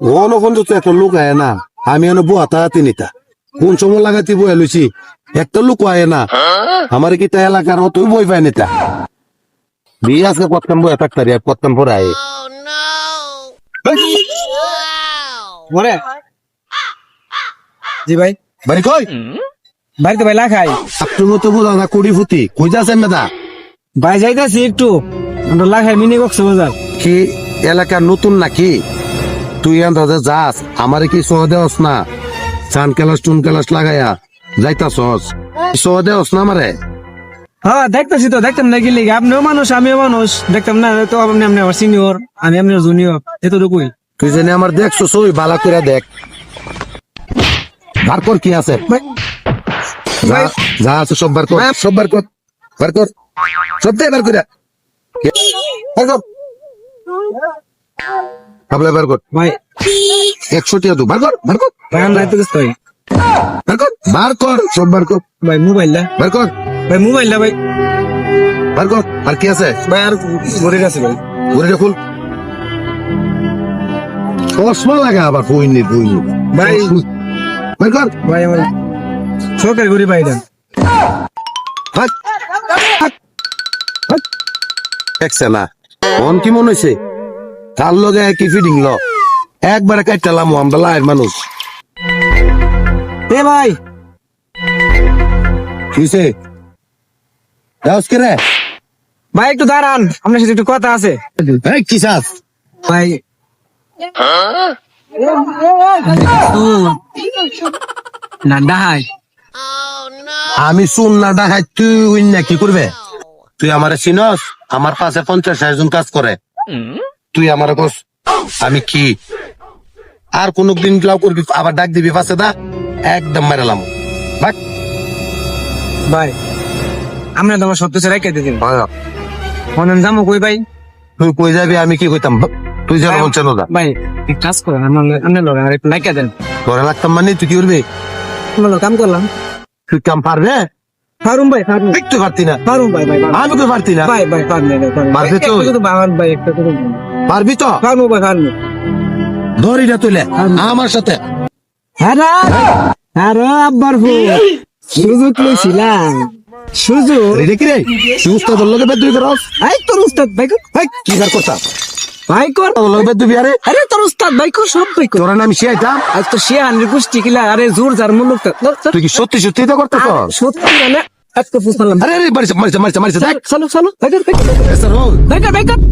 কোন তো একটা লোক আয় না, আমি এনে বুয়াতা তিনিটা কোন সময় লাগাতে বয়ে লইছি, একটা লোক আয় না আমার কি তা এলাকার তুই বই পাই নিতা বিয়ে আজকে কতক্ষণ বয়ে থাকতারি আর কতক্ষণ পরে আয় ওরে জি ভাই বাড়ি কই বাড়িতে ভাই লাখাই আপনার মতো বোঝা না কুড়ি ফুটি কই যাচ্ছেন মেদা ভাই যাইতাছি একটু আমরা লাখাই মিনি কক্সবাজার কি এলাকার নতুন নাকি তুই আন্দাজে যাস আমারে কি সহ দেওস না চান কেলাস টুন কেলাস লাগাইয়া যাইতাছস সহ দেওস না আমারে হ্যাঁ দেখতেছি তো দেখতাম না গেলে আপনিও মানুষ আমিও মানুষ দেখতাম না তো আপনি আপনি আমার সিনিয়র আমি আপনার জুনিয়র এতটুকুই তুই জানি আমার দেখছো সই বালা করে দেখ বার কর কি আছে যা- যা আছে সব বার কর সব বার কর বার কর সব দে বার করে বার কর ভাবলে বার কর ভাই 100 টিয়া তো বার কর বার কর ভাই আমরা এত ব্যস্ত হই। বার কর সব বার কর ভাই মোবাইল না বার কর ভাই মোবাইল না ভাই বার কর আর কি আছে ভাই আর ঘুরে গেছে ভাই ঘুরে খুল চশমা লাগা আবার বইনি ভাই বার কর ভাই আমার সরকারি ঘুরি ভাই দেন ভাগ, ভাগ, ভাগ। দেখছে না মন কি মনে হয়েছে তার লগে কি ফিডিং ল একবারে কাটতালাম আমরা লাইয়ের মানুষ এ ভাই কিসে দাস কে রে ভাই একটু দাঁড়ান আপনার সাথে একটু কথা আছে এই কি চাস ভাই না ডাহাই আমি শুন না ডাকাই তুই উইন না কি করবে তুই আমারে চিনস আমার পাশে 50-60 জন কাজ করে তুই আমারে কস আমি কি আর কোনদিন গ্লাও করবি আবার ডাক দিবি পাশে দা একদম মেরালাম ভাগ ভাই আমরা তোমার সত্য ছেড়ে কেটে দিন মনে যাবো কই ভাই তুই কই যাবি আমি কি কইতাম তুই যেন বলছে না ভাই এক কাজ করেন আপনার লোক আর একটু লাইকা দেন তোরা লাগতাম মানে তুই কি করবি আমরা কাম করলাম তুই কাম পারবে ফারুম ভাই ফারুম একটু পারতি না ফারুম ভাই ভাই আমি তো পারতি না ভাই ভাই ফারুম পারবি তো? ভাই একটা করে পারবি তো ফারুম ভাই ফারুম ধরিটা তুলে আমার সাথে হ্যাঁ আরে আব্বার ফোন সুযোগ লইছিলাম সুযোগ রেডি কি রে তুই উস্তাদ লগে বেদ দুই করস এই তোর উস্তাদ ভাই কর এই কি কার করতা ভাই কর তোর লগে বেদ দুই আরে আরে তোর উস্তাদ ভাই কর সব ভাই কর তোরা নাম শিয়াইতাম আজ তো সে আনরি কুষ্টি কিলা আরে জোর যার মুলুক তুই কি সত্যি সত্যি তো করতেছ সত্যি মানে আজকে ফুসলাম আরে আরে মারিছে মারিছে মারিছে মারিছে দেখ চলো চলো ভাই কর এসর হোক ভাই কর